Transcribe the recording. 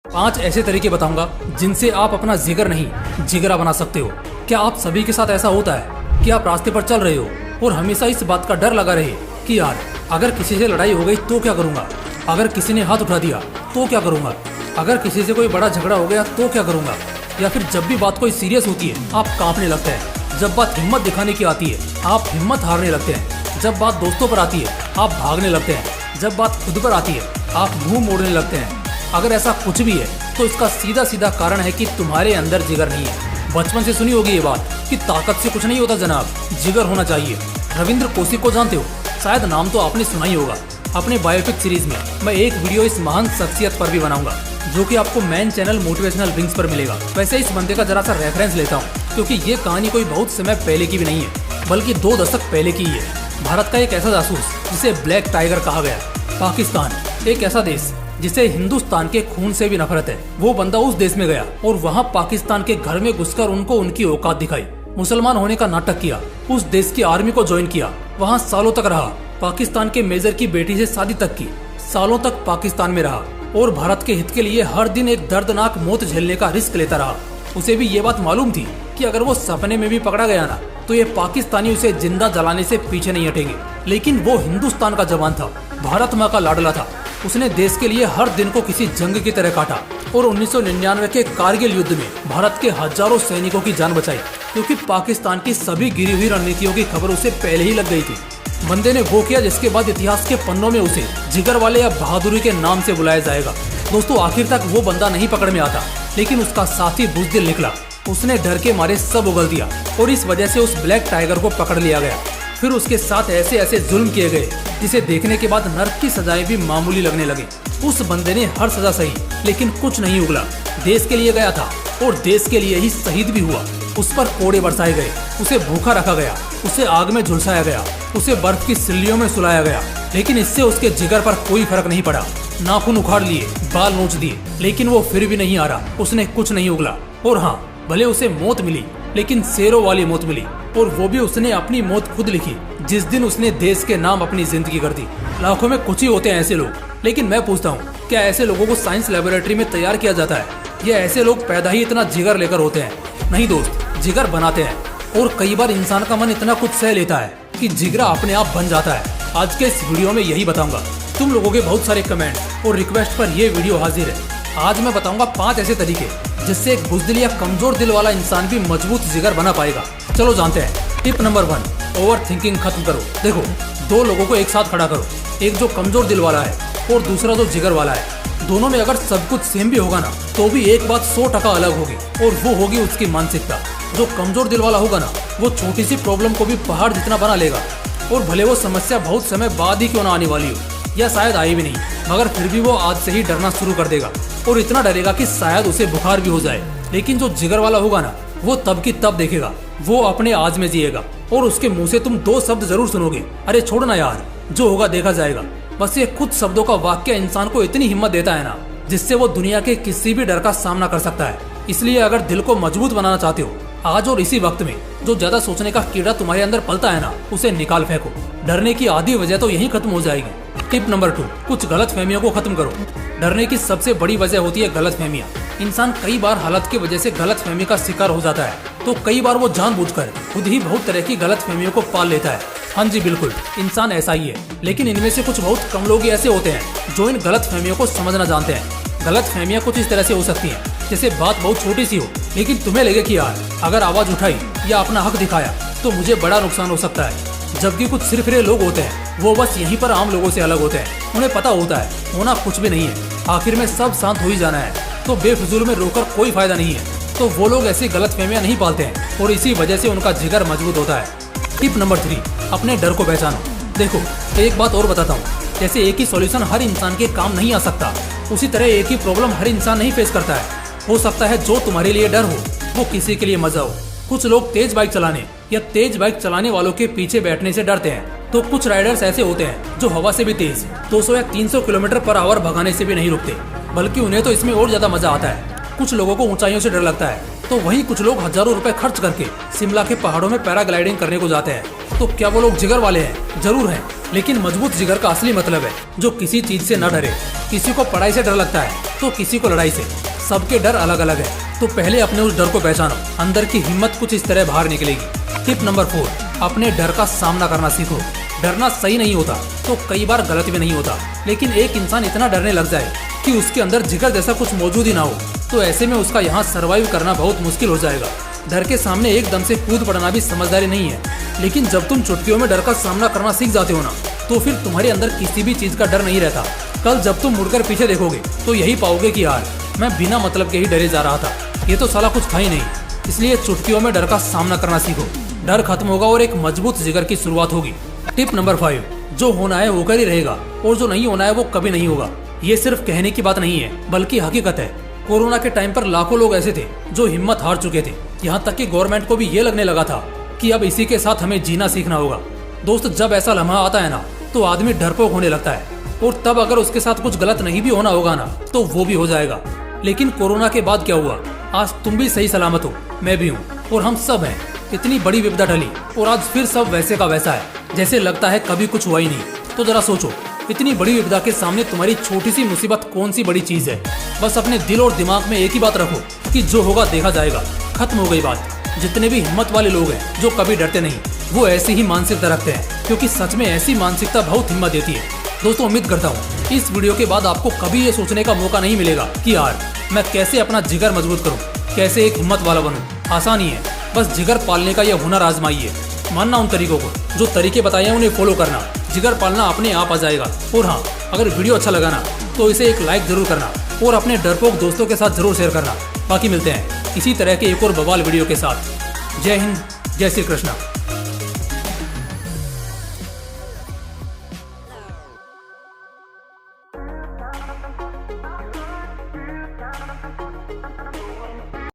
5 ऐसे तरीके बताऊंगा जिनसे आप अपना जिगर नहीं जिगरा बना सकते हो। क्या आप सभी के साथ ऐसा होता है कि आप रास्ते पर चल रहे हो और हमेशा इस बात का डर लगा रहे कि यार अगर किसी से लड़ाई हो गई तो क्या करूंगा, अगर किसी ने हाथ उठा दिया तो क्या करूंगा, अगर किसी से कोई बड़ा झगड़ा हो गया तो क्या करूंगा। या फिर जब भी बात कोई सीरियस होती है आप कांपने लगते हैं, जब बात हिम्मत दिखाने की आती है आप हिम्मत हारने लगते हैं, जब बात दोस्तों पर आती है आप भागने लगते हैं, जब बात खुद पर आती है आप मुंह मोड़ने लगते हैं। अगर ऐसा कुछ भी है तो इसका सीधा सीधा कारण है कि तुम्हारे अंदर जिगर नहीं है। बचपन से सुनी होगी ये बात कि ताकत से कुछ नहीं होता जनाब, जिगर होना चाहिए। रविंद्र कौशिक को जानते हो? शायद नाम तो आपने सुना ही होगा। अपने बायोपिक सीरीज में मैं एक वीडियो इस महान शख्सियत पर भी बनाऊंगा जो कि आपको मैन चैनल मोटिवेशनल विंग्स पर मिलेगा। वैसे इस बंदे का जरा सा रेफरेंस लेता हूँ क्योंकि ये कहानी कोई बहुत समय पहले की भी नहीं है बल्कि 2 दशक पहले की ही है। भारत का एक ऐसा जासूस जिसे ब्लैक टाइगर कहा गया। पाकिस्तान एक ऐसा देश जिसे हिंदुस्तान के खून से भी नफरत है। वो बंदा उस देश में गया और वहाँ पाकिस्तान के घर में घुसकर उनको उनकी औकात दिखाई, मुसलमान होने का नाटक किया, उस देश की आर्मी को ज्वाइन किया, वहाँ सालों तक रहा, पाकिस्तान के मेजर की बेटी से शादी तक की, सालों तक पाकिस्तान में रहा और भारत के हित के लिए हर दिन एक दर्दनाक मौत झेलने का रिस्क लेता रहा। उसे भी ये बात मालूम थी कि अगर वो सपने में भी पकड़ा गया ना तो ये पाकिस्तानी उसे जिंदा जलाने से पीछे नहीं हटेंगे। लेकिन वो हिंदुस्तान का जवान था, भारत माँ का लाडला था। उसने देश के लिए हर दिन को किसी जंग की तरह काटा और 1999 के कारगिल युद्ध में भारत के हजारों सैनिकों की जान बचाई क्योंकि पाकिस्तान की सभी गिरी हुई रणनीतियों की खबर उसे पहले ही लग गई थी। बंदे ने वो किया जिसके बाद इतिहास के पन्नों में उसे जिगर वाले या बहादुरी के नाम से बुलाया जाएगा। दोस्तों, आखिर तक वो बंदा नहीं पकड़ में आता लेकिन उसका साथी बुज़दिल निकला। उसने डर के मारे सब उगल दिया और इस वजह से उस ब्लैक टाइगर को पकड़ लिया गया। फिर उसके साथ ऐसे ऐसे जुल्म किए गए जिसे देखने के बाद नर्क की सजाएं भी मामूली लगने लगी। उस बंदे ने हर सजा सही लेकिन कुछ नहीं उगला। देश के लिए गया था और देश के लिए ही शहीद भी हुआ। उस पर कोड़े बरसाए गए, उसे भूखा रखा गया, उसे आग में झुलसाया गया, उसे बर्फ की सिल्लियों में सुलाया गया। लेकिन इससे उसके जिगर पर कोई फर्क नहीं पड़ा। नाखून उखाड़ लिए, बाल नोच दिए, लेकिन वो फिर भी नहीं आ रहा। उसने कुछ नहीं उगला। और हाँ, भले उसे मौत मिली लेकिन शेरों वाली मौत मिली और वो भी उसने अपनी मौत खुद लिखी जिस दिन उसने देश के नाम अपनी जिंदगी कर दी। लाखों में कुछ ही होते हैं ऐसे लोग, लेकिन मैं पूछता हूँ क्या ऐसे लोगों को साइंस लैबोरेटरी में तैयार किया जाता है या ऐसे लोग पैदा ही इतना जिगर लेकर होते हैं? नहीं दोस्त, जिगर बनाते हैं और कई बार इंसान का मन इतना कुछ सह लेता है कि जिगरा अपने आप बन जाता है। आज के इस वीडियो में यही बताऊंगा। तुम लोगों के बहुत सारे कमेंट और रिक्वेस्ट पर यह वीडियो हाजिर है। आज मैं बताऊंगा 5 ऐसे तरीके जिससे एक बुज़दिल या कमजोर दिल वाला इंसान भी मजबूत जिगर बना पाएगा। चलो जानते हैं। टिप नंबर 1, ओवर थिंकिंग खत्म करो। देखो, 2 लोगों को एक साथ खड़ा करो, एक जो कमजोर दिल वाला है और दूसरा जो जिगर वाला है। दोनों में अगर सब कुछ सेम भी होगा ना तो भी एक बात 100% अलग होगी और वो होगी उसकी मानसिकता। जो कमजोर दिल वाला होगा ना वो छोटी सी प्रॉब्लम को भी पहाड़ जितना बना लेगा और भले वो समस्या बहुत समय बाद ही क्यों ना आने वाली हो या शायद आई भी नहीं, मगर फिर भी वो आज से ही डरना शुरू कर देगा और इतना डरेगा कि शायद उसे बुखार भी हो जाए। लेकिन जो जिगर वाला होगा ना वो तब की तब देखेगा, वो अपने आज में जिएगा और उसके मुंह से तुम 2 शब्द जरूर सुनोगे, अरे छोड़ ना यार, जो होगा देखा जाएगा। बस ये कुछ शब्दों का वाक्य इंसान को इतनी हिम्मत देता है ना जिससे वो दुनिया के किसी भी डर का सामना कर सकता है। इसलिए अगर दिल को मजबूत बनाना चाहते हो आज और इसी वक्त में, जो ज्यादा सोचने का कीड़ा तुम्हारे अंदर पलता है ना उसे निकाल फेंको। डरने की आधी वजह तो यहीं खत्म हो जाएगी। टिप नंबर 2, कुछ गलत फहमियों को खत्म करो। डरने की सबसे बड़ी वजह होती है गलत फहमियाँ। इंसान कई बार हालत की वजह से गलत फहमी का शिकार हो जाता है तो कई बार वो जानबूझकर खुद ही बहुत तरह की गलत फहमियों को पाल लेता है। हाँ जी बिल्कुल, इंसान ऐसा ही है। लेकिन इनमें से कुछ बहुत कम लोग ऐसे होते हैं जो इन गलत फहमियों को समझना जानते हैं। गलत फहमियाँ कुछ इस तरह से हो सकती हैं जैसे बात बहुत छोटी सी हो लेकिन तुम्हें लगे कि यार अगर आवाज उठाई या अपना हक दिखाया तो मुझे बड़ा नुकसान हो सकता है। जबकि कुछ सिरफिरे लोग होते हैं वो बस यहीं पर आम लोगों से अलग होते हैं। उन्हें पता होता है होना कुछ भी नहीं है, आखिर में सब शांत हो ही जाना है, तो बेफिजूल में रोकर कोई फायदा नहीं है। तो वो लोग ऐसी गलत फहमियाँ नहीं पालते हैं और इसी वजह से उनका जिगर मजबूत होता है। टिप नंबर 3, अपने डर को पहचानो। देखो, एक बात और बताता हूँ, जैसे एक ही सॉल्यूशन हर इंसान के काम नहीं आ सकता उसी तरह एक ही प्रॉब्लम हर इंसान नहीं फेस करता है। हो सकता है जो तुम्हारे लिए डर हो वो किसी के लिए मजा हो। कुछ लोग तेज बाइक चलाने या तेज बाइक चलाने वालों के पीछे बैठने से डरते हैं तो कुछ राइडर्स ऐसे होते हैं जो हवा से भी तेज 200 या 300 किलोमीटर पर आवर भगाने से भी नहीं रुकते, बल्कि उन्हें तो इसमें और ज्यादा मजा आता है। कुछ लोगों को ऊंचाइयों से डर लगता है तो वहीं कुछ लोग हजारों रुपए खर्च करके शिमला के पहाड़ों में पैराग्लाइडिंग करने को जाते हैं। तो क्या वो लोग जिगर वाले हैं? जरूर हैं, लेकिन मजबूत जिगर का असली मतलब है जो किसी चीज से न डरे। किसी को पढ़ाई से डर लगता है तो किसी को लड़ाई से। सबके डर अलग अलग है, तो पहले अपने उस डर को पहचानो। अंदर की हिम्मत कुछ इस तरह बाहर निकलेगी। टिप नंबर 4, अपने डर का सामना करना सीखो। डरना सही नहीं होता तो कई बार गलत भी नहीं होता, लेकिन एक इंसान इतना डरने लग जाए कि उसके अंदर जिगर जैसा कुछ मौजूद ही ना हो, तो ऐसे में उसका यहाँ सरवाइव करना बहुत मुश्किल हो जाएगा। डर के सामने एकदम से कूद पड़ना भी समझदारी नहीं है, लेकिन जब तुम चुटकियों में डर का सामना करना सीख जाते हो ना, तो फिर तुम्हारे अंदर किसी भी चीज का डर नहीं रहता। कल जब तुम मुड़कर पीछे देखोगे तो यही पाओगे कि यार मैं बिना मतलब के ही डरे जा रहा था, ये तो साला कुछ था ही नहीं। इसलिए चुटकियों में डर का सामना करना सीखो। डर खत्म होगा और एक मजबूत जिगर की शुरुआत होगी। टिप नंबर 5, जो होना है होकर ही रहेगा और जो नहीं होना है वो कभी नहीं होगा। ये सिर्फ कहने की बात नहीं है, बल्कि हकीकत है। कोरोना के टाइम पर लाखों लोग ऐसे थे जो हिम्मत हार चुके थे। यहाँ तक कि गवर्नमेंट को भी ये लगने लगा था कि अब इसी के साथ हमें जीना सीखना होगा। दोस्त, जब ऐसा लम्हा आता है ना, तो आदमी डरपोक होने लगता है, और तब अगर उसके साथ कुछ गलत नहीं भी होना होगा ना, तो वो भी हो जाएगा। लेकिन कोरोना के बाद क्या हुआ? आज तुम भी सही सलामत हो, मैं भी हूँ, और हम सब हैं। इतनी बड़ी विपदा टली और आज फिर सब वैसे का वैसा है, जैसे लगता है कभी कुछ हुआ ही नहीं। तो जरा सोचो, इतनी बड़ी विपदा के सामने तुम्हारी छोटी सी मुसीबत कौन सी बड़ी चीज है? बस अपने दिल और दिमाग में एक ही बात रखो कि जो होगा देखा जाएगा। खत्म हो गई बात। जितने भी हिम्मत वाले लोग हैं जो कभी डरते नहीं, वो ऐसी ही मानसिकता रखते हैं, क्योंकि सच में ऐसी मानसिकता बहुत हिम्मत देती है। दोस्तों, उम्मीद करता हूँ इस वीडियो के बाद आपको कभी ये सोचने का मौका नहीं मिलेगा कि यार मैं कैसे अपना जिगर मजबूत करूँ, कैसे एक हिम्मत वाला बनूँ। आसान ही है, बस जिगर पालने का यह हुनर आजमाइए। मानना उन तरीकों को, जो तरीके बताए हैं उन्हें फॉलो करना। जिगर पालना अपने आप आ जाएगा। और हाँ, अगर वीडियो अच्छा लगा ना, तो इसे एक लाइक जरूर करना और अपने डरपोक दोस्तों के साथ जरूर शेयर करना। बाकी मिलते हैं इसी तरह के एक और बवाल वीडियो के साथ। जय हिंद, जय श्री कृष्णा।